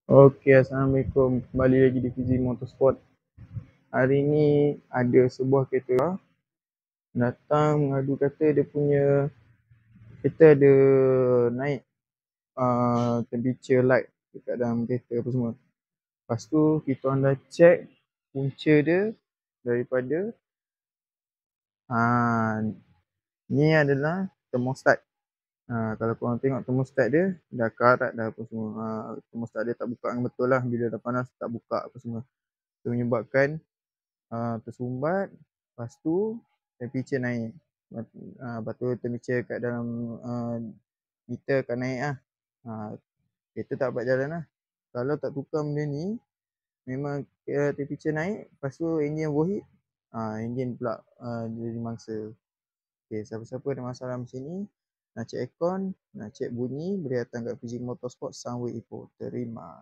Okey, Assalamualaikum. Kembali lagi di Fizi Motorsport. Hari ni ada sebuah kereta datang mengadu kata dia punya kereta ada naik temperature light dekat dalam kereta apa semua. Lepas tu kita orang dah check punca dia daripada ni adalah thermostat. Kalau korang tengok thermostat dia dah karat dah apa semua. Thermostat dia tak buka dengan betul lah, bila dah panas tak buka apa semua. Itu menyebabkan tersumbat, lepas tu temperature naik. Lepas tu temperature kat dalam meter akan naik lah. Kereta tak dapat jalan lah. Kalau tak tukar benda ni, memang temperature naik, lepas tu enjin overheat, enjin pula jadi mangsa. Okay, siapa-siapa ada masalah macam ni, nak check aircon, nak check bunyi, boleh datang kat Fiji Motorsport Sunway Ipoh. Terima.